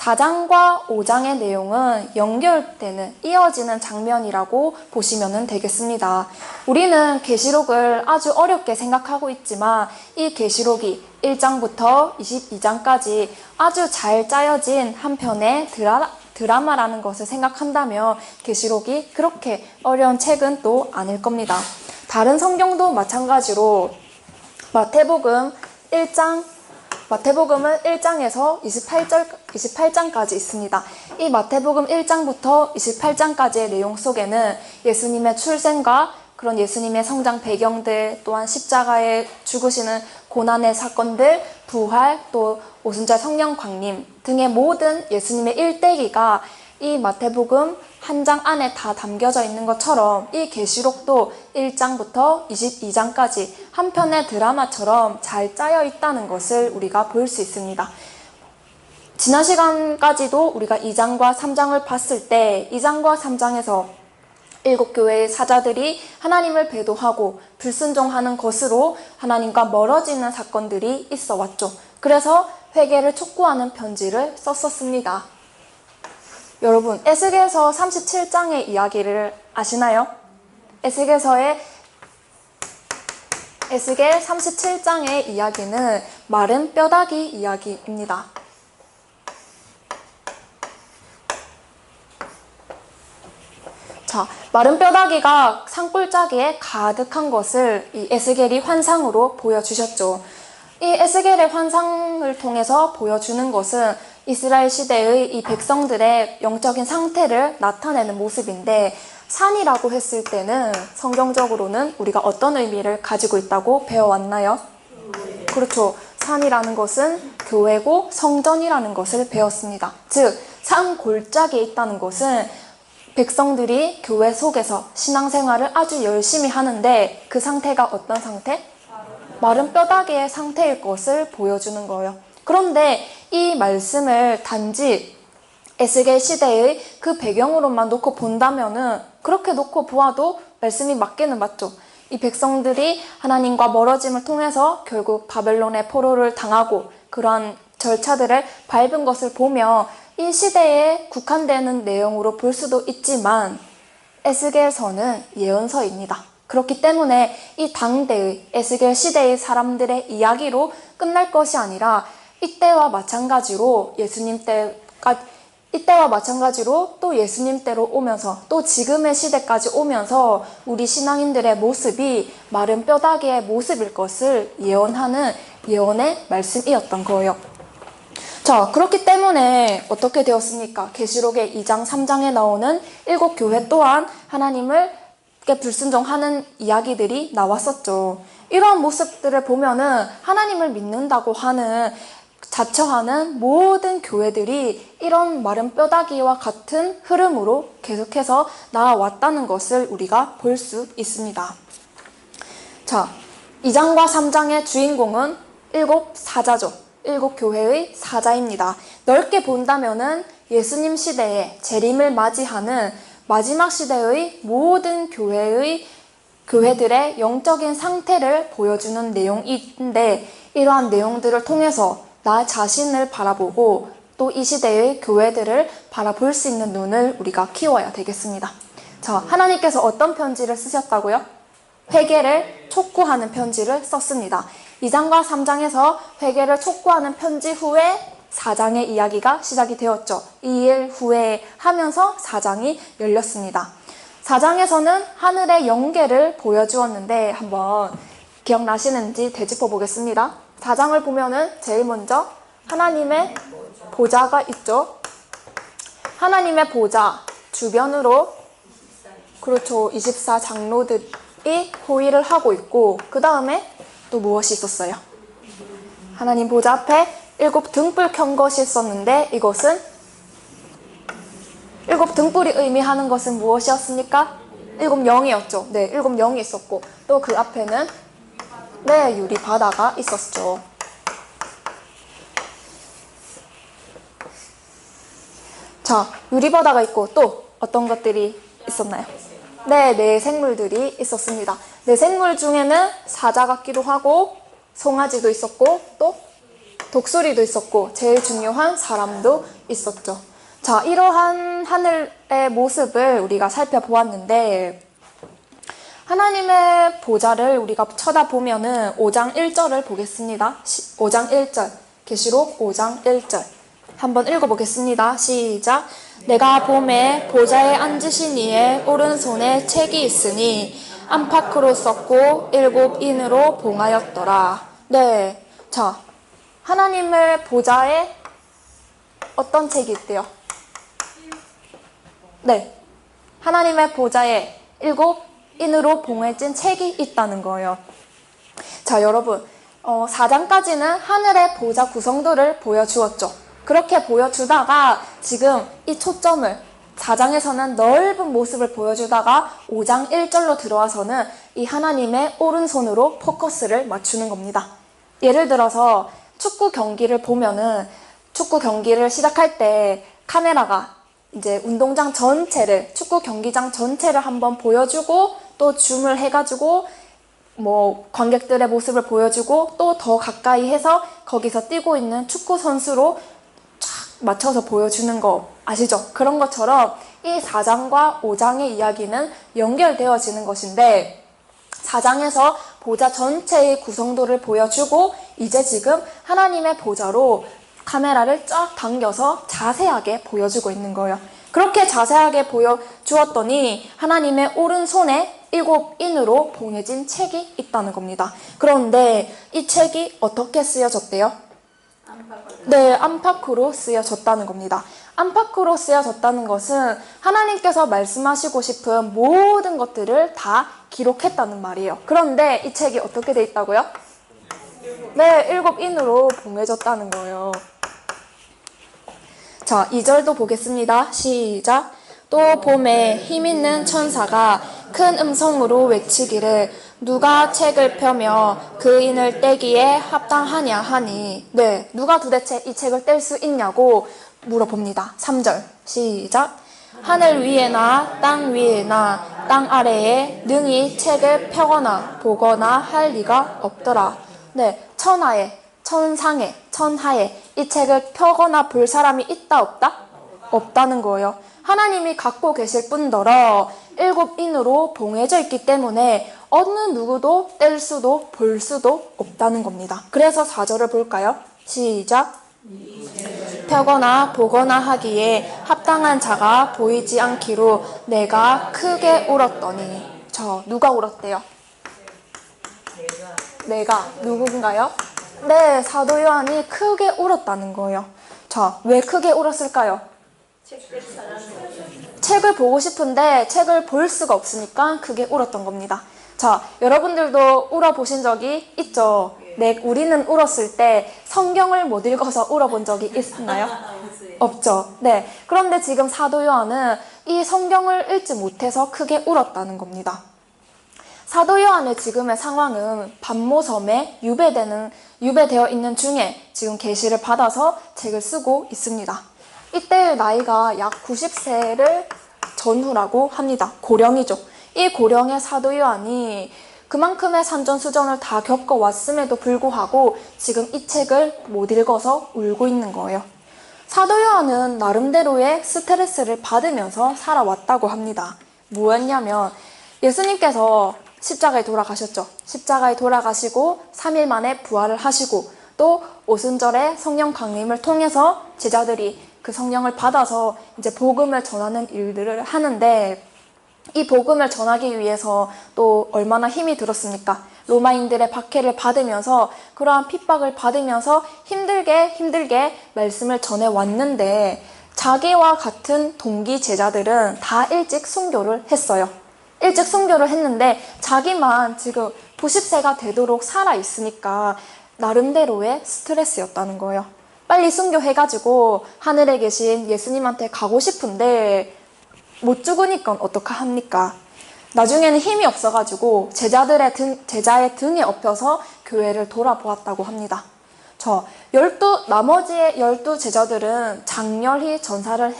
4장과 5장의 내용은 연결되는, 이어지는 장면이라고 보시면 되겠습니다. 우리는 계시록을 아주 어렵게 생각하고 있지만 이 계시록이 1장부터 22장까지 아주 잘 짜여진 한 편의 드라마라는 것을 생각한다면 계시록이 그렇게 어려운 책은 또 아닐 겁니다. 다른 성경도 마찬가지로 마태복음은 1장에서 28장까지 있습니다. 이 마태복음 1장부터 28장까지의 내용 속에는 예수님의 출생과 그런 예수님의 성장 배경들, 또한 십자가에 죽으시는 고난의 사건들, 부활, 또 오순절 성령 광림 등의 모든 예수님의 일대기가 이 마태복음 한 장 안에 다 담겨져 있는 것처럼 이 계시록도 1장부터 22장까지 한 편의 드라마처럼 잘 짜여 있다는 것을 우리가 볼 수 있습니다. 지난 시간까지도 우리가 2장과 3장을 봤을 때 2장과 3장에서 7교회의 사자들이 하나님을 배도하고 불순종하는 것으로 하나님과 멀어지는 사건들이 있어 왔죠. 그래서 회개를 촉구하는 편지를 썼었습니다. 여러분, 에스겔서 37장의 이야기를 아시나요? 에스겔 37장의 이야기는 마른 뼈다귀 이야기입니다. 자, 마른 뼈다귀가 산골짜기에 가득한 것을 이 에스겔이 환상으로 보여주셨죠. 이 에스겔의 환상을 통해서 보여주는 것은 이스라엘 시대의 이 백성들의 영적인 상태를 나타내는 모습인데, 산이라고 했을 때는 성경적으로는 우리가 어떤 의미를 가지고 있다고 배워왔나요? 그렇죠. 산이라는 것은 교회고 성전이라는 것을 배웠습니다. 즉, 산 골짜기에 있다는 것은 백성들이 교회 속에서 신앙생활을 아주 열심히 하는데 그 상태가 어떤 상태? 마른 뼈다귀의 상태일 것을 보여주는 거예요. 그런데 이 말씀을 단지 에스겔 시대의 그 배경으로만 놓고 본다면은, 그렇게 놓고 보아도 말씀이 맞기는 맞죠. 이 백성들이 하나님과 멀어짐을 통해서 결국 바벨론의 포로를 당하고 그러한 절차들을 밟은 것을 보며 이 시대에 국한되는 내용으로 볼 수도 있지만 에스겔서는 예언서입니다. 그렇기 때문에 이 당대의 에스겔 시대의 사람들의 이야기로 끝날 것이 아니라 이때와 마찬가지로 또 예수님 때로 오면서 또 지금의 시대까지 오면서 우리 신앙인들의 모습이 마른 뼈다귀의 모습일 것을 예언하는 예언의 말씀이었던 거예요. 자, 그렇기 때문에 어떻게 되었습니까? 계시록의 2장, 3장에 나오는 7교회 또한 하나님을 불순종하는 이야기들이 나왔었죠. 이러한 모습들을 보면은 하나님을 믿는다고 하는, 자처하는 모든 교회들이 이런 마른 뼈다귀와 같은 흐름으로 계속해서 나아왔다는 것을 우리가 볼 수 있습니다. 자, 2장과 3장의 주인공은 7사자죠. 7교회의 사자입니다. 넓게 본다면은 예수님 시대에 재림을 맞이하는 마지막 시대의 모든 교회들의 영적인 상태를 보여주는 내용인데, 이러한 내용들을 통해서 나 자신을 바라보고 또 이 시대의 교회들을 바라볼 수 있는 눈을 우리가 키워야 되겠습니다. 자, 하나님께서 어떤 편지를 쓰셨다고요? 회개를 촉구하는 편지를 썼습니다. 2장과 3장에서 회개를 촉구하는 편지 후에 4장의 이야기가 시작이 되었죠. 2일 후에 하면서 4장이 열렸습니다. 4장에서는 하늘의 영계를 보여주었는데 한번 기억나시는지 되짚어 보겠습니다. 4장을 보면은 제일 먼저 하나님의 보좌가 있죠. 하나님의 보좌 주변으로, 그렇죠, 24장로들이 호위를 하고 있고, 그 다음에 또 무엇이 있었어요? 하나님 보좌 앞에 7 등불 켠 것이 있었는데, 이것은 7 등불이 의미하는 것은 무엇이었습니까? 7 영이었죠. 네, 7 영이 있었고, 또 그 앞에는 유리 바다가 있었죠. 자, 유리 바다가 있고 또 어떤 것들이 있었나요? 네, 생물들이 있었습니다. 생물 중에는 사자 같기도 하고 송아지도 있었고 또 독수리도 있었고 제일 중요한 사람도 있었죠. 자, 이러한 하늘의 모습을 우리가 살펴보았는데, 하나님의 보좌를 우리가 쳐다보면은 5장 1절을 보겠습니다. 5장 1절, 계시록 5장 1절. 한번 읽어보겠습니다. 시작. 내가 봄에 보좌에 앉으신 이의 오른손에 책이 있으니 안팎으로 썼고 7인으로 봉하였더라. 네, 자, 하나님의 보좌에 어떤 책이 있대요? 네, 하나님의 보좌에 7인으로 봉해진 책이 있다는 거예요. 자, 여러분, 4장까지는 하늘의 보좌 구성도를 보여주었죠. 그렇게 보여주다가 지금 이 초점을 4장에서는 넓은 모습을 보여주다가 5장 1절로 들어와서는 이 하나님의 오른손으로 포커스를 맞추는 겁니다. 예를 들어서 축구 경기를 보면은 축구 경기를 시작할 때 카메라가 이제 운동장 전체를, 축구 경기장 전체를 한번 보여주고 또 줌을 해가지고 뭐 관객들의 모습을 보여주고 또 더 가까이 해서 거기서 뛰고 있는 축구 선수로 쫙 맞춰서 보여주는 거 아시죠? 그런 것처럼 이 4장과 5장의 이야기는 연결되어지는 것인데 4장에서 보좌 전체의 구성도를 보여주고 이제 지금 하나님의 보좌로 카메라를 쫙 당겨서 자세하게 보여주고 있는 거예요. 그렇게 자세하게 보여주었더니 하나님의 오른손에 7인으로 봉해진 책이 있다는 겁니다. 그런데 이 책이 어떻게 쓰여졌대요? 네, 안팎으로 쓰여졌다는 겁니다. 안팎으로 쓰여졌다는 것은 하나님께서 말씀하시고 싶은 모든 것들을 다 기록했다는 말이에요. 그런데 이 책이 어떻게 돼 있다고요? 네, 7인으로 봉해졌다는 거예요. 자, 2절도 보겠습니다. 시작. 또 봄에 힘있는 천사가 큰 음성으로 외치기를 누가 책을 펴며 그 인을 떼기에 합당하냐 하니. 네, 누가 도대체 이 책을 뗄 수 있냐고 물어봅니다. 3절 시작. 하늘 위에나 땅 위에나 땅 아래에 능히 책을 펴거나 보거나 할 리가 없더라. 네, 천하에, 천상에, 천하에 이 책을 펴거나 볼 사람이 있다 없다? 없다는 거예요. 하나님이 갖고 계실 뿐더러 7인으로 봉해져 있기 때문에 어느 누구도 뗄 수도 볼 수도 없다는 겁니다. 그래서 4절을 볼까요? 시작. 펴거나 보거나 하기에 합당한 자가 보이지 않기로 내가 크게 울었더니. 누가 울었대요? 내가. 누군가요? 네, 사도 요한이 크게 울었다는 거예요. 자, 왜 크게 울었을까요? 책을 보고 싶은데 책을 볼 수가 없으니까 크게 울었던 겁니다. 자, 여러분들도 울어보신 적이 있죠? 네, 우리는 울었을 때 성경을 못 읽어서 울어본 적이 있나요? 없죠. 네, 그런데 지금 사도 요한은 이 성경을 읽지 못해서 크게 울었다는 겁니다. 사도 요한의 지금의 상황은 반모섬에 유배되어 있는 중에 지금 계시를 받아서 책을 쓰고 있습니다. 이때의 나이가 약 90세를 전후라고 합니다. 고령이죠. 이 고령의 사도 요한이 그만큼의 산전수전을 다 겪어왔음에도 불구하고 지금 이 책을 못 읽어서 울고 있는 거예요. 사도 요한은 나름대로의 스트레스를 받으면서 살아왔다고 합니다. 뭐였냐면 예수님께서 십자가에 돌아가셨죠. 십자가에 돌아가시고 3일 만에 부활을 하시고 또 오순절에 성령 강림을 통해서 제자들이 그 성령을 받아서 이제 복음을 전하는 일들을 하는데 이 복음을 전하기 위해서 또 얼마나 힘이 들었습니까? 로마인들의 박해를 받으면서 그러한 핍박을 받으면서 힘들게 말씀을 전해왔는데 자기와 같은 동기 제자들은 다 일찍 순교를 했어요. 일찍 순교를 했는데 자기만 지금 90세가 되도록 살아있으니까 나름대로의 스트레스였다는 거예요. 빨리 순교해가지고 하늘에 계신 예수님한테 가고 싶은데 못 죽으니까 어떡합니까? 나중에는 힘이 없어가지고 제자의 등에 업혀서 교회를 돌아보았다고 합니다. 나머지의 12 제자들은 장렬히 전사를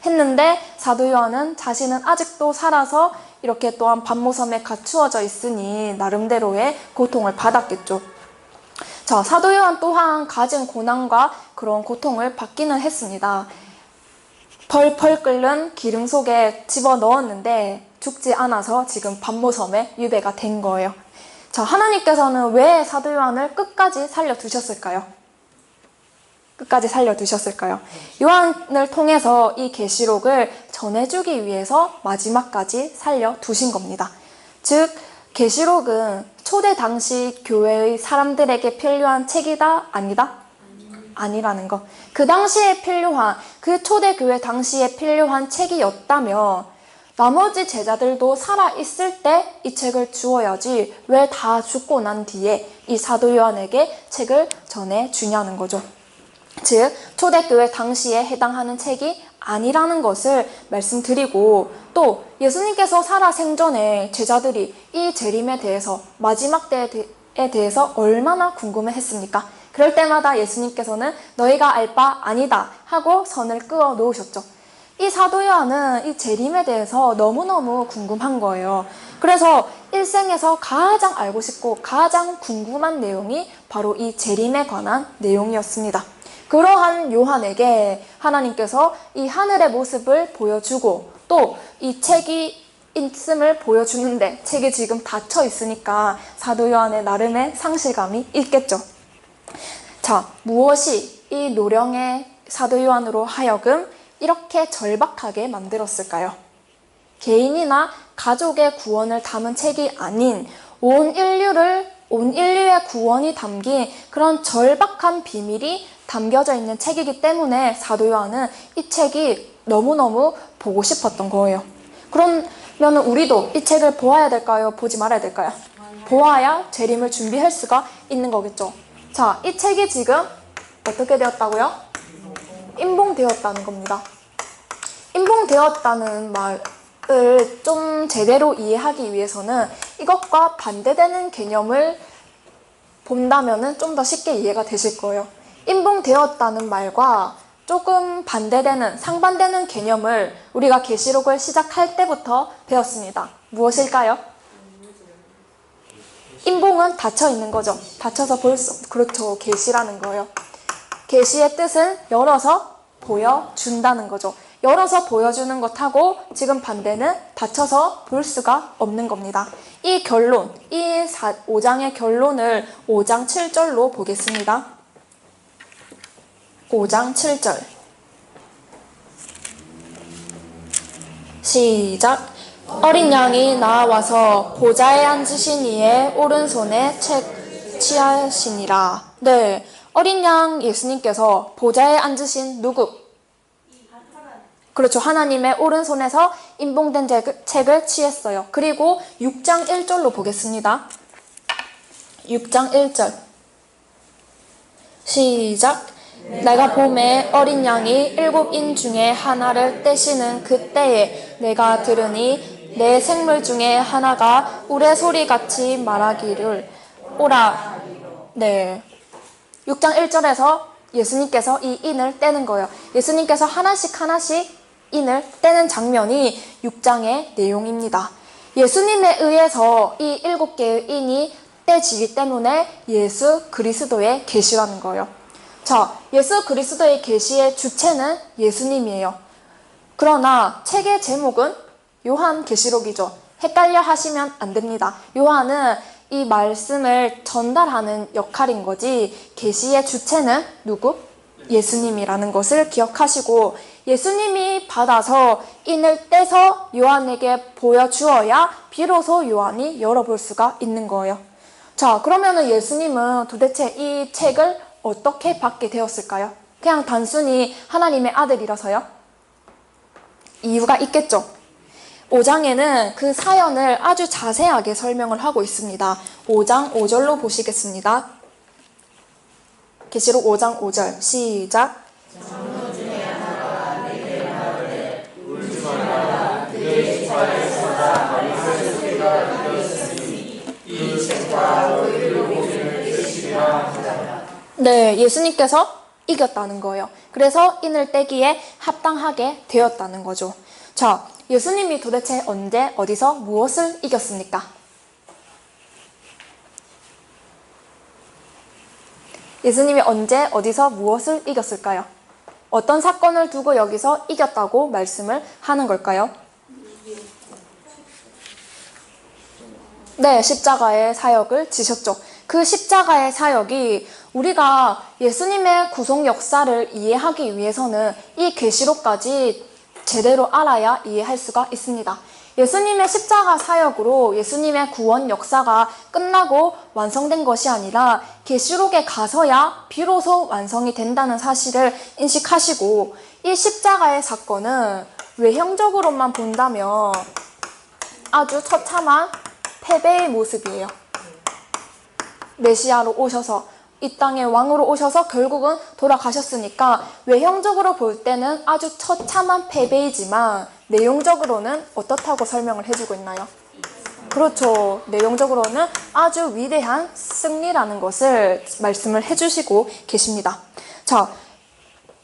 했는데 사도 요한은 자신은 아직도 살아서 이렇게 또한 반모섬에 갇히어져 있으니 나름대로의 고통을 받았겠죠. 자, 사도 요한 또한 가진 고난과 그런 고통을 받기는 했습니다. 펄펄 끓는 기름 속에 집어넣었는데 죽지 않아서 지금 반모섬에 유배가 된 거예요. 자, 하나님께서는 왜 사도 요한을 끝까지 살려두셨을까요? 끝까지 살려두셨을까요? 요한을 통해서 이 계시록을 전해주기 위해서 마지막까지 살려두신 겁니다. 즉, 계시록은 초대 당시 교회의 사람들에게 필요한 책이다? 아니다? 아니라는 거. 그 당시에 필요한, 그 초대교회 당시에 필요한 책이었다면 나머지 제자들도 살아있을 때 이 책을 주어야지 왜 다 죽고 난 뒤에 이 사도 요한에게 책을 전해주냐는 거죠. 즉, 초대교회 당시에 해당하는 책이 아니라는 것을 말씀드리고, 또 예수님께서 살아 생전에 제자들이 이 재림에 대해서, 마지막 때에 대해서 얼마나 궁금해했습니까? 그럴 때마다 예수님께서는 너희가 알 바 아니다 하고 선을 그어 놓으셨죠. 이 사도 요한은 이 재림에 대해서 너무너무 궁금한 거예요. 그래서 일생에서 가장 알고 싶고 가장 궁금한 내용이 바로 이 재림에 관한 내용이었습니다. 그러한 요한에게 하나님께서 이 하늘의 모습을 보여주고 또 이 책이 있음을 보여주는데, 책이 지금 닫혀 있으니까 사도 요한의 나름의 상실감이 있겠죠. 자, 무엇이 이 노령의 사도 요한으로 하여금 이렇게 절박하게 만들었을까요? 개인이나 가족의 구원을 담은 책이 아닌 온 인류의 구원이 담긴 그런 절박한 비밀이 담겨져 있는 책이기 때문에 사도 요한은 이 책이 너무너무 보고 싶었던 거예요. 그러면 우리도 이 책을 보아야 될까요? 보지 말아야 될까요? 보아야 재림을 준비할 수가 있는 거겠죠. 자, 이 책이 지금 어떻게 되었다고요? 임봉되었다는 겁니다. 임봉되었다는 말을 좀 제대로 이해하기 위해서는 이것과 반대되는 개념을 본다면 좀 더 쉽게 이해가 되실 거예요. 임봉되었다는 말과 조금 반대되는, 상반되는 개념을 우리가 계시록을 시작할 때부터 배웠습니다. 무엇일까요? 임봉은 닫혀 있는 거죠. 닫혀서 볼 수, 그렇죠. 계시라는 거예요. 계시의 뜻은 열어서 보여준다는 거죠. 열어서 보여주는 것하고 지금 반대는 닫혀서 볼 수가 없는 겁니다. 이 결론, 이 5장의 결론을 5장 7절로 보겠습니다. 5장 7절 시작. 어린 양이 나와서 보좌에 앉으신 이의 오른손에 책 취하시니라. 네, 어린 양 예수님께서 보좌에 앉으신 누구? 그렇죠. 하나님의 오른손에서 임봉된 책을 취했어요. 그리고 6장 1절로 보겠습니다. 6장 1절 시작. 내가 봄에 어린 양이 7인 중에 하나를 떼시는 그때에 내가 들으니 내 생물 중에 하나가 우레소리같이 말하기를 오라. 네, 6장 1절에서 예수님께서 이 인을 떼는 거예요. 예수님께서 하나씩 인을 떼는 장면이 6장의 내용입니다. 예수님에 의해서 이 7개의 인이 떼지기 때문에 예수 그리스도의 계시라는 거예요. 자, 예수 그리스도의 계시의 주체는 예수님이에요. 그러나 책의 제목은 요한 계시록이죠. 헷갈려 하시면 안 됩니다. 요한은 이 말씀을 전달하는 역할인 거지 계시의 주체는 누구? 예수님이라는 것을 기억하시고, 예수님이 받아서 인을 떼서 요한에게 보여주어야 비로소 요한이 열어볼 수가 있는 거예요. 자, 그러면은 예수님은 도대체 이 책을 어떻게 받게 되었을까요? 그냥 단순히 하나님의 아들이라서요? 이유가 있겠죠. 5장에는 그 사연을 아주 자세하게 설명을 하고 있습니다. 5장 5절로 보시겠습니다. 계시록 5장 5절 시작. 네, 예수님께서 이겼다는 거예요. 그래서 인을 떼기에 합당하게 되었다는 거죠. 자, 예수님이 도대체 언제 어디서 무엇을 이겼습니까? 예수님이 언제 어디서 무엇을 이겼을까요? 어떤 사건을 두고 여기서 이겼다고 말씀을 하는 걸까요? 네, 십자가의 사역을 지셨죠. 그 십자가의 사역이 우리가 예수님의 구속 역사를 이해하기 위해서는 이 계시록까지 제대로 알아야 이해할 수가 있습니다. 예수님의 십자가 사역으로 예수님의 구원 역사가 끝나고 완성된 것이 아니라 계시록에 가서야 비로소 완성이 된다는 사실을 인식하시고, 이 십자가의 사건은 외형적으로만 본다면 아주 처참한 패배의 모습이에요. 메시아로 오셔서 이 땅의 왕으로 오셔서 결국은 돌아가셨으니까 외형적으로 볼 때는 아주 처참한 패배이지만 내용적으로는 어떻다고 설명을 해주고 있나요? 그렇죠. 내용적으로는 아주 위대한 승리라는 것을 말씀을 해주시고 계십니다. 자,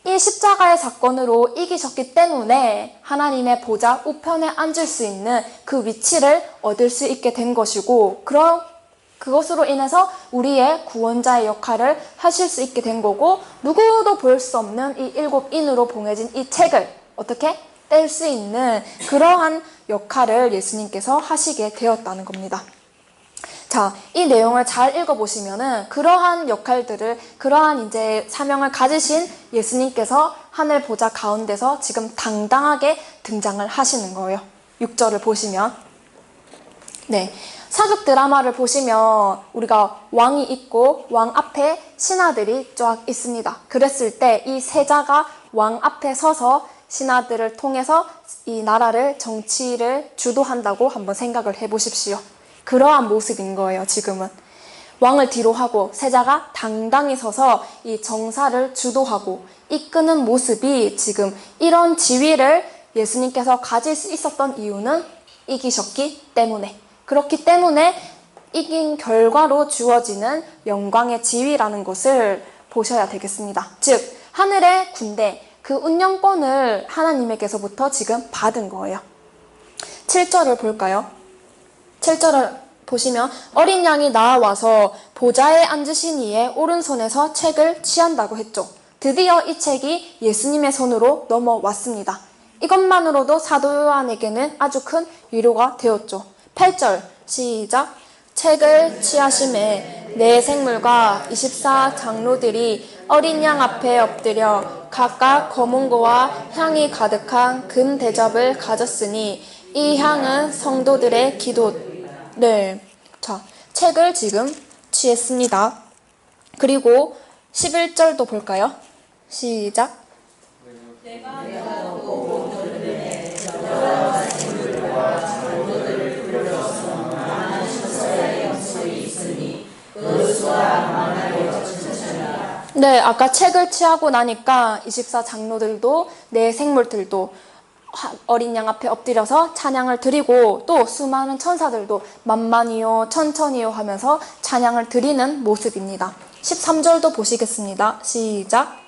이 십자가의 사건으로 이기셨기 때문에 하나님의 보좌 우편에 앉을 수 있는 그 위치를 얻을 수 있게 된 것이고, 그것으로 인해서 우리의 구원자의 역할을 하실 수 있게 된 거고, 누구도 볼 수 없는 이 7인으로 봉해진 이 책을 어떻게 뗄 수 있는 그러한 역할을 예수님께서 하시게 되었다는 겁니다. 자, 이 내용을 잘 읽어보시면은 그러한 역할들을, 그러한 이제 사명을 가지신 예수님께서 하늘 보좌 가운데서 지금 당당하게 등장을 하시는 거예요. 6절을 보시면. 네. 사극 드라마를 보시면 우리가 왕이 있고 왕 앞에 신하들이 쫙 있습니다. 그랬을 때 이 세자가 왕 앞에 서서 신하들을 통해서 이 나라를, 정치를 주도한다고 한번 생각을 해보십시오. 그러한 모습인 거예요, 지금은. 왕을 뒤로 하고 세자가 당당히 서서 이 정사를 주도하고 이끄는 모습이 지금, 이런 지위를 예수님께서 가질 수 있었던 이유는 이기셨기 때문에, 그렇기 때문에 이긴 결과로 주어지는 영광의 지위라는 것을 보셔야 되겠습니다. 즉, 하늘의 군대, 그 운영권을 하나님에게서부터 지금 받은 거예요. 7절을 볼까요? 7절을 보시면 어린 양이 나와서 보좌에 앉으신 이의 오른손에서 책을 취한다고 했죠. 드디어 이 책이 예수님의 손으로 넘어왔습니다. 이것만으로도 사도 요한에게는 아주 큰 위로가 되었죠. 8절 시작. 책을 취하심에 내 생물과 24 장로들이 어린 양 앞에 엎드려 각각 거문고와 향이 가득한 금 대접을 가졌으니 이 향은 성도들의 기도. 네, 자, 책을 지금 취했습니다. 그리고 11절도 볼까요? 시작. 네, 아까 책을 취하고 나니까 24 장로들도 내 생물들도 어린 양 앞에 엎드려서 찬양을 드리고, 또 수많은 천사들도 만만이요 천천히요 하면서 찬양을 드리는 모습입니다. 13절도 보시겠습니다. 시작.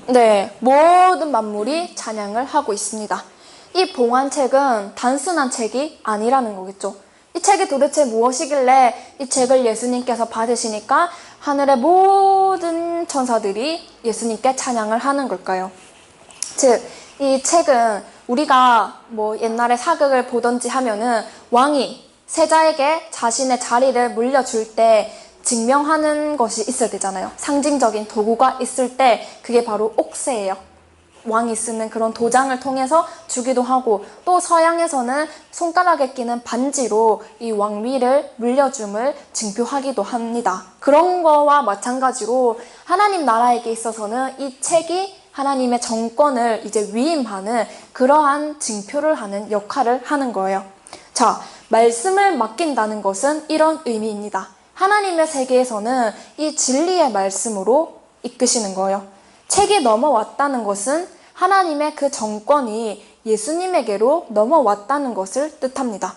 네, 모든 만물이 찬양을 하고 있습니다. 이 봉안책은 단순한 책이 아니라는 거겠죠. 이 책이 도대체 무엇이길래 이 책을 예수님께서 받으시니까 하늘의 모든 천사들이 예수님께 찬양을 하는 걸까요? 즉, 이 책은 우리가 뭐 옛날에 사극을 보던지 하면은 왕이 세자에게 자신의 자리를 물려줄 때 증명하는 것이 있어야 되잖아요. 상징적인 도구가 있을 때 그게 바로 옥새예요. 왕이 쓰는 그런 도장을 통해서 주기도 하고, 또 서양에서는 손가락에 끼는 반지로 이 왕위를 물려줌을 증표하기도 합니다. 그런 거와 마찬가지로 하나님 나라에게 있어서는 이 책이 하나님의 정권을 이제 위임하는 그러한 증표를 하는 역할을 하는 거예요. 자, 말씀을 맡긴다는 것은 이런 의미입니다. 하나님의 세계에서는 이 진리의 말씀으로 이끄시는 거예요. 책이 넘어왔다는 것은 하나님의 그 정권이 예수님에게로 넘어왔다는 것을 뜻합니다.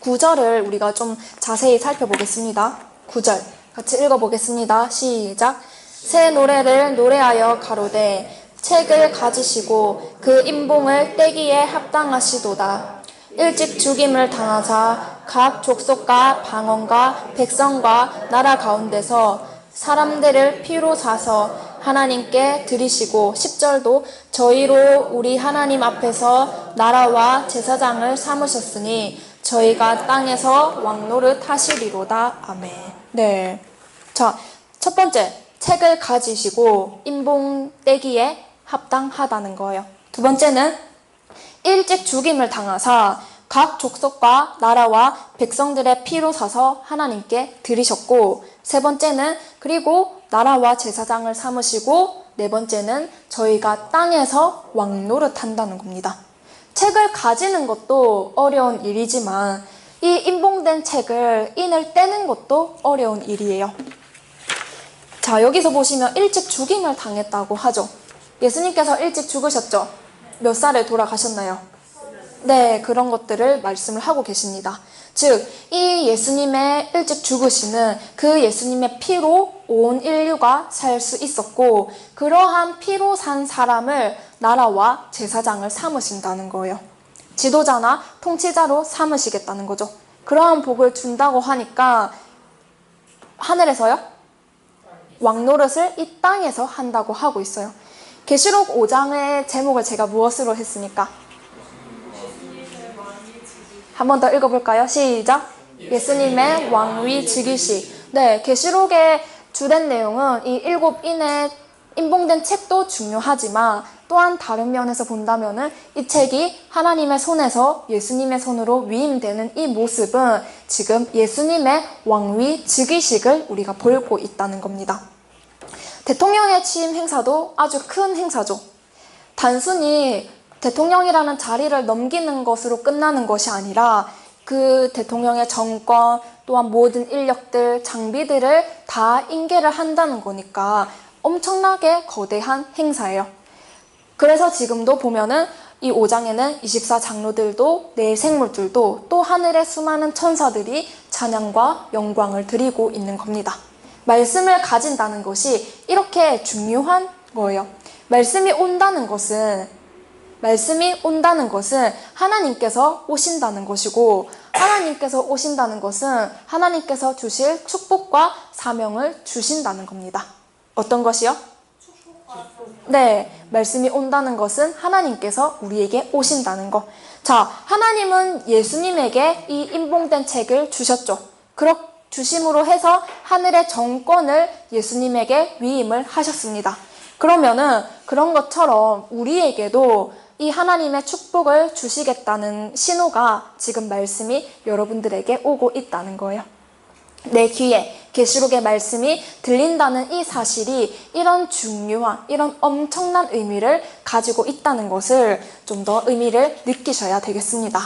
9절을 우리가 좀 자세히 살펴보겠습니다. 9절 같이 읽어보겠습니다. 시작. 새 노래를 노래하여 가로되 책을 가지시고 그 임봉을 떼기에 합당하시도다. 일찍 죽임을 당하사 각 족속과 방언과 백성과 나라 가운데서 사람들을 피로 사서 하나님께 드리시고 10절도 저희로 우리 하나님 앞에서 나라와 제사장을 삼으셨으니 저희가 땅에서 왕노릇 하시리로다. 아멘. 네. 자, 첫 번째, 책을 가지시고 임봉 떼기에 합당하다는 거예요. 두 번째는 일찍 죽임을 당하사 각 족속과 나라와 백성들의 피로 사서 하나님께 드리셨고, 세 번째는 그리고 나라와 제사장을 삼으시고, 네 번째는 저희가 땅에서 왕노릇 한다는 겁니다. 책을 가지는 것도 어려운 일이지만 이 임봉된 책을 인을 떼는 것도 어려운 일이에요. 자, 여기서 보시면 일찍 죽임을 당했다고 하죠. 예수님께서 일찍 죽으셨죠? 몇 살에 돌아가셨나요? 네, 그런 것들을 말씀을 하고 계십니다. 즉, 이 예수님의 일찍 죽으시는 그 예수님의 피로 온 인류가 살 수 있었고, 그러한 피로 산 사람을 나라와 제사장을 삼으신다는 거예요. 지도자나 통치자로 삼으시겠다는 거죠. 그러한 복을 준다고 하니까 하늘에서요? 왕노릇을 이 땅에서 한다고 하고 있어요. 계시록 5장의 제목을 제가 무엇으로 했습니까? 한 번 더 읽어볼까요? 시작! 예수님의 왕위 즉위시. 네, 계시록의 주된 내용은 이 7인의 임봉된 책도 중요하지만 또한 다른 면에서 본다면은 이 책이 하나님의 손에서 예수님의 손으로 위임되는 이 모습은 지금 예수님의 왕위 즉위식을 우리가 보고 있다는 겁니다. 대통령의 취임 행사도 아주 큰 행사죠. 단순히 대통령이라는 자리를 넘기는 것으로 끝나는 것이 아니라 그 대통령의 정권 또한 모든 인력들, 장비들을 다 인계를 한다는 거니까 엄청나게 거대한 행사예요. 그래서 지금도 보면은 이 5장에는 24장로들도 내 생물들도 또 하늘의 수많은 천사들이 찬양과 영광을 드리고 있는 겁니다. 말씀을 가진다는 것이 이렇게 중요한 거예요. 말씀이 온다는 것은 하나님께서 오신다는 것이고, 하나님께서 오신다는 것은 하나님께서 주실 축복과 사명을 주신다는 겁니다. 어떤 것이요? 네, 말씀이 온다는 것은 하나님께서 우리에게 오신다는 것. 자, 하나님은 예수님에게 이 임봉된 책을 주셨죠. 그렇게 주심으로 해서 하늘의 정권을 예수님에게 위임을 하셨습니다. 그러면은 그런 것처럼 우리에게도 이 하나님의 축복을 주시겠다는 신호가 지금 말씀이 여러분들에게 오고 있다는 거예요. 내 귀에 계시록의 말씀이 들린다는 이 사실이 이런 중요한, 이런 엄청난 의미를 가지고 있다는 것을 좀 더 의미를 느끼셔야 되겠습니다.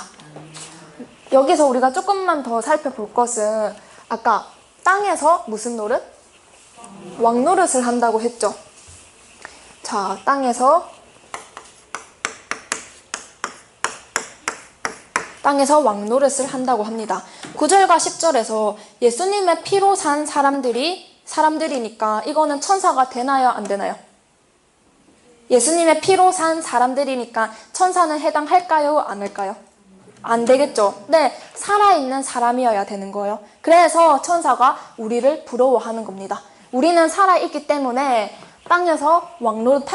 여기서 우리가 조금만 더 살펴볼 것은 아까 땅에서 무슨 노릇? 왕노릇을 한다고 했죠. 자, 땅에서 왕노릇을 한다고 합니다. 9절과 10절에서 예수님의 피로 산 사람들이니까 이거는 천사가 되나요? 안 되나요? 예수님의 피로 산 사람들이니까 천사는 해당할까요? 안 할까요? 안 되겠죠. 네, 살아있는 사람이어야 되는 거예요. 그래서 천사가 우리를 부러워하는 겁니다. 우리는 살아있기 때문에 땅에서 왕노릇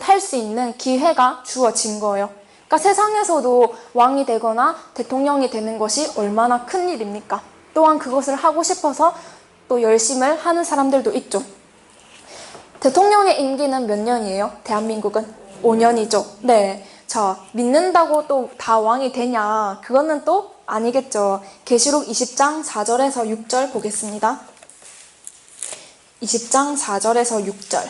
할 수 있는 기회가 주어진 거예요. 그러니까 세상에서도 왕이 되거나 대통령이 되는 것이 얼마나 큰 일입니까? 또한 그것을 하고 싶어서 또 열심히 하는 사람들도 있죠. 대통령의 임기는 몇 년이에요? 대한민국은 5년이죠. 네. 자, 믿는다고 또 다 왕이 되냐? 그거는 또 아니겠죠. 계시록 20장 4절에서 6절 보겠습니다. 20장 4절에서 6절.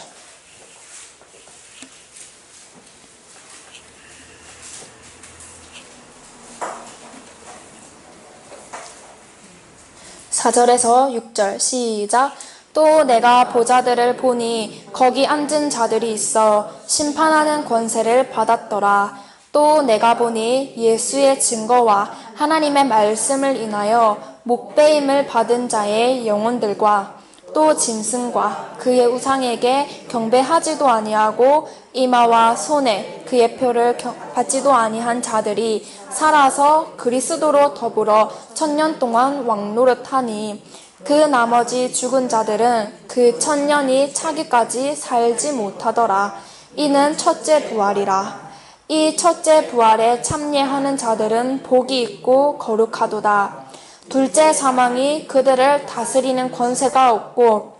4절에서 6절 시작. 또 내가 보자들을 보니 거기 앉은 자들이 있어 심판하는 권세를 받았더라. 또 내가 보니 예수의 증거와 하나님의 말씀을 인하여 목배임을 받은 자의 영혼들과 또 짐승과 그의 우상에게 경배하지도 아니하고 이마와 손에 그의 표를 받지도 아니한 자들이 살아서 그리스도로 더불어 1000년 동안 왕노릇하니 그 나머지 죽은 자들은 그 1000년이 차기까지 살지 못하더라. 이는 첫째 부활이라. 이 첫째 부활에 참여하는 자들은 복이 있고 거룩하도다. 둘째 사망이 그들을 다스리는 권세가 없고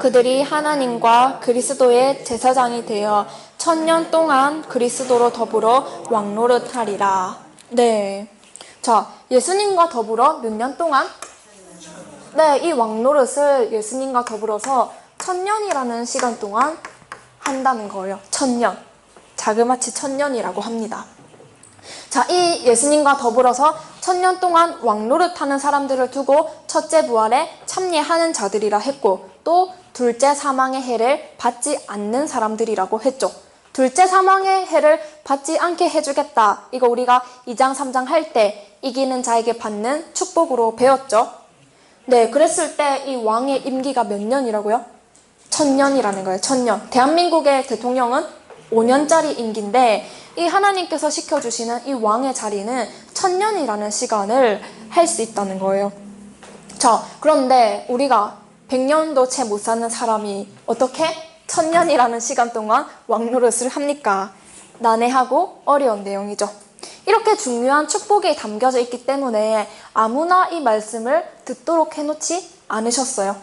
그들이 하나님과 그리스도의 제사장이 되어 1000년 동안 그리스도로 더불어 왕노릇하리라. 네. 자, 예수님과 더불어 몇 년 동안? 네, 이 왕노릇을 예수님과 더불어서 1000년이라는 시간 동안 한다는 거예요. 1000년. 자그마치 1000년이라고 합니다. 자, 이 예수님과 더불어서 1000년 동안 왕노릇하는 사람들을 두고 첫째 부활에 참여하는 자들이라 했고, 또 둘째 사망의 해를 받지 않는 사람들이라고 했죠. 둘째 사망의 해를 받지 않게 해주겠다. 이거 우리가 2장 3장 할 때 이기는 자에게 받는 축복으로 배웠죠. 네, 그랬을 때 이 왕의 임기가 몇 년이라고요? 1000년이라는 거예요. 1000년. 대한민국의 대통령은 5년짜리 임기인데 이 하나님께서 시켜주시는 이 왕의 자리는 1000년이라는 시간을 할 수 있다는 거예요. 자, 그런데 우리가 100년도 채 못 사는 사람이 어떻게 1000년이라는 시간 동안 왕노릇을 합니까? 난해하고 어려운 내용이죠. 이렇게 중요한 축복이 담겨져 있기 때문에 아무나 이 말씀을 듣도록 해놓지 않으셨어요.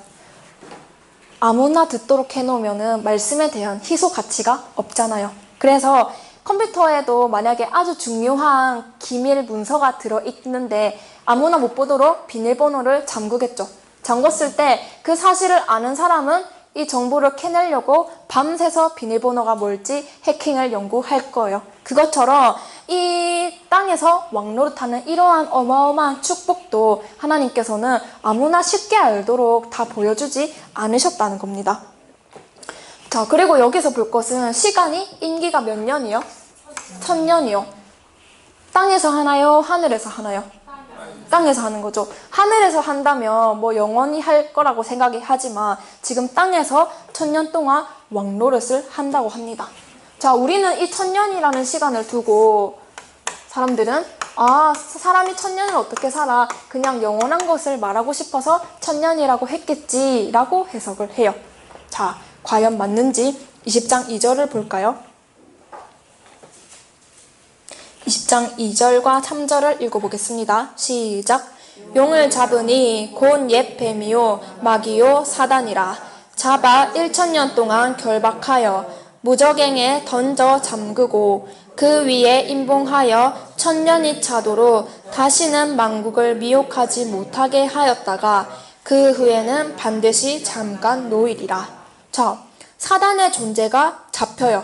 아무나 듣도록 해놓으면 말씀에 대한 희소 가치가 없잖아요. 그래서 컴퓨터에도 만약에 아주 중요한 기밀 문서가 들어있는데 아무나 못 보도록 비밀번호를 잠그겠죠. 잠궜을 때 그 사실을 아는 사람은 이 정보를 캐내려고 밤새서 비밀번호가 뭘지 해킹을 연구할 거예요. 그것처럼 이 땅에서 왕노릇하는 이러한 어마어마한 축복도 하나님께서는 아무나 쉽게 알도록 다 보여주지 않으셨다는 겁니다. 자, 그리고 여기서 볼 것은 시간이 임기가 몇 년이요? 1000년이요. 땅에서 하나요? 하늘에서 하나요? 땅에서 하는 거죠. 하늘에서 한다면 뭐 영원히 할 거라고 생각이 하지만 지금 땅에서 1000년 동안 왕노릇을 한다고 합니다. 자, 우리는 이 1000년이라는 시간을 두고 사람들은 사람이 1000년을 어떻게 살아? 그냥 영원한 것을 말하고 싶어서 1000년이라고 했겠지 라고 해석을 해요. 자, 과연 맞는지 20장 2절을 볼까요? 20장 2절과 3절을 읽어보겠습니다. 시작! 용을 잡으니 곧 옛 뱀이요 마귀요 사단이라. 잡아 1000년 동안 결박하여 무저갱에 던져 잠그고 그 위에 임봉하여 1000년이 차도록 다시는 만국을 미혹하지 못하게 하였다가 그 후에는 반드시 잠깐 놓이리라. 자, 사단의 존재가 잡혀요.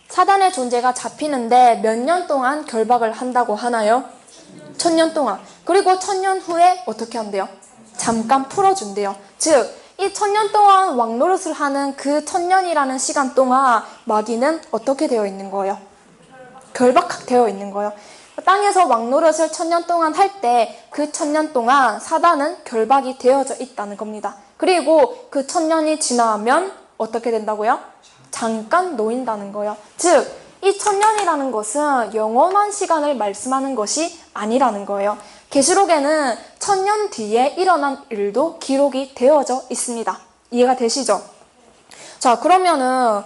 사단의 존재가 잡히는데 몇 년 동안 결박을 한다고 하나요? 1000년 동안. 그리고 1000년 후에 어떻게 한대요? 잠깐 풀어준대요. 즉, 이 1000년 동안 왕노릇을 하는 그 1000년이라는 시간 동안 마귀는 어떻게 되어 있는 거예요? 결박되어 있는 거예요. 땅에서 왕노릇을 1000년 동안 할 때 그 1000년 동안 사단은 결박이 되어져 있다는 겁니다. 그리고 그 1000년이 지나면 어떻게 된다고요? 잠깐 놓인다는 거예요. 즉, 이 1000년이라는 것은 영원한 시간을 말씀하는 것이 아니라는 거예요. 계시록에는 1000년 뒤에 일어난 일도 기록이 되어져 있습니다. 이해가 되시죠? 자, 그러면은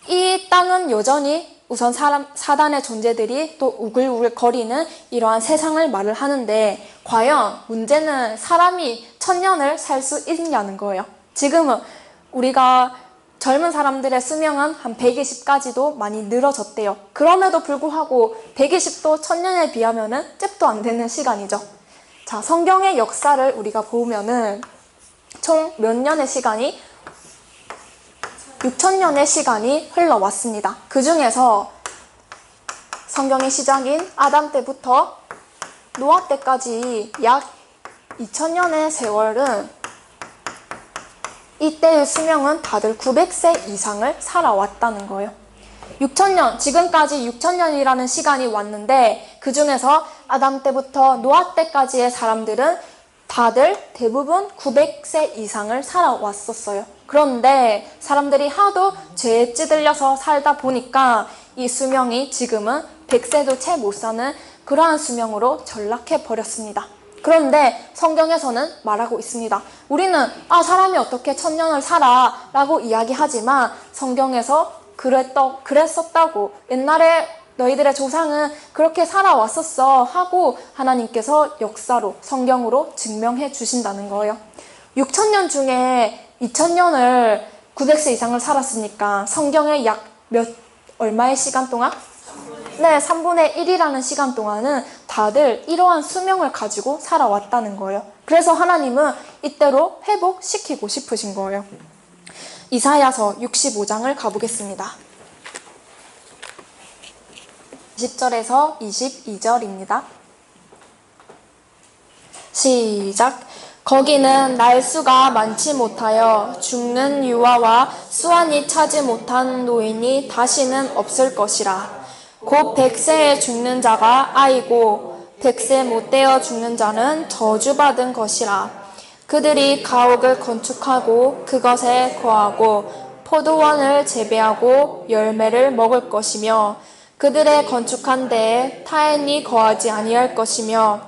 이 땅은 여전히 우선 사단의 존재들이 또 우글우글 거리는 이러한 세상을 말을 하는데 과연 문제는 사람이 1000년을 살 수 있냐는 거예요. 지금은 우리가 젊은 사람들의 수명은 한 120까지도 많이 늘어졌대요. 그럼에도 불구하고 120도 1000년에 비하면은 잽도 안 되는 시간이죠. 자, 성경의 역사를 우리가 보면은 총 몇 년의 시간이? 6000년의 시간이 흘러왔습니다. 그 중에서 성경의 시작인 아담 때부터 노아 때까지 약 2000년의 세월은 이때의 수명은 다들 900세 이상을 살아왔다는 거예요. 6천년, 지금까지 6천년이라는 시간이 왔는데 그 중에서 아담 때부터 노아 때까지의 사람들은 다들 대부분 900세 이상을 살아왔었어요. 그런데 사람들이 하도 죄에 찌들려서 살다 보니까 이 수명이 지금은 100세도 채 못 사는 그러한 수명으로 전락해 버렸습니다. 그런데 성경에서는 말하고 있습니다. 우리는 사람이 어떻게 1000년을 살아 라고 이야기하지만 성경에서 그랬었다고, 옛날에 너희들의 조상은 그렇게 살아왔었어 하고 하나님께서 역사로, 성경으로 증명해 주신다는 거예요. 6천년 중에 2000년을 900세 이상을 살았으니까 성경의 약 얼마의 시간 동안? 네, 3분의 1이라는 시간 동안은 다들 이러한 수명을 가지고 살아왔다는 거예요. 그래서 하나님은 이때로 회복시키고 싶으신 거예요. 이사야서 65장을 가보겠습니다. 20절에서 22절입니다. 시작. 거기는 날수가 많지 못하여 죽는 유아와 수완이 차지 못한 노인이 다시는 없을 것이라. 곧 100세에 죽는 자가 아이고 100세 못 되어 죽는 자는 저주받은 것이라. 그들이 가옥을 건축하고 그것에 거하고 포도원을 재배하고 열매를 먹을 것이며 그들의 건축한 데에 타인이 거하지 아니할 것이며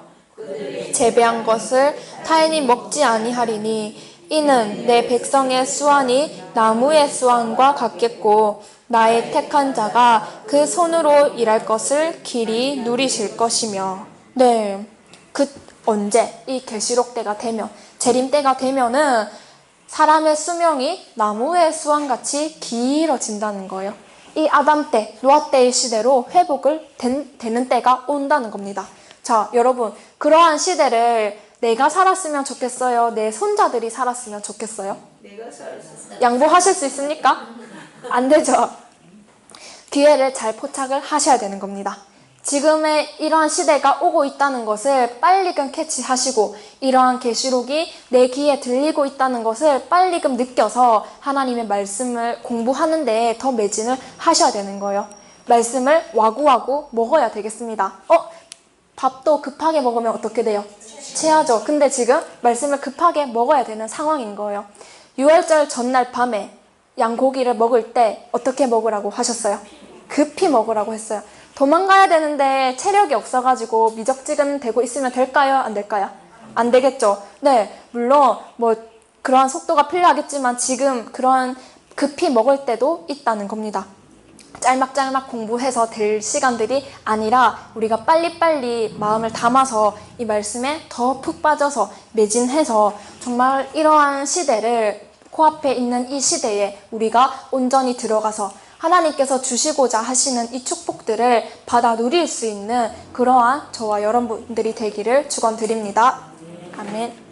재배한 것을 타인이 먹지 아니하리니 이는 내 백성의 수완이 나무의 수완과 같겠고 나의 택한 자가 그 손으로 일할 것을 길이 누리실 것이며. 네, 언제 이 계시록 때가 되면, 재림 때가 되면은 사람의 수명이 나무의 수완같이 길어진다는 거예요. 이 아담 때, 노아 때의 시대로 회복을 되는 때가 온다는 겁니다. 자, 여러분, 그러한 시대를 내가 살았으면 좋겠어요? 내 손자들이 살았으면 좋겠어요? 내가 살았으면. 양보하실 수 있습니까? 안 되죠. 기회를 잘 포착을 하셔야 되는 겁니다. 지금의 이러한 시대가 오고 있다는 것을 빨리금 캐치하시고 이러한 계시록이 내 귀에 들리고 있다는 것을 빨리금 느껴서 하나님의 말씀을 공부하는 데에 더 매진을 하셔야 되는 거예요. 말씀을 와구와구 먹어야 되겠습니다. 밥도 급하게 먹으면 어떻게 돼요? 체하죠. 근데 지금 말씀을 급하게 먹어야 되는 상황인 거예요. 6월절 전날 밤에 양고기를 먹을 때 어떻게 먹으라고 하셨어요? 급히 먹으라고 했어요. 도망가야 되는데 체력이 없어가지고 미적지근 되고 있으면 될까요? 안 될까요? 안 되겠죠. 네, 물론 그러한 속도가 필요하겠지만 지금 그러한 급히 먹을 때도 있다는 겁니다. 짤막짤막 공부해서 될 시간들이 아니라 우리가 빨리빨리 마음을 담아서 이 말씀에 더 푹 빠져서 매진해서 정말 이러한 시대를, 코앞에 있는 이 시대에 우리가 온전히 들어가서 하나님께서 주시고자 하시는 이 축복들을 받아 누릴 수 있는 그러한 저와 여러분들이 되기를 축원드립니다. 아멘.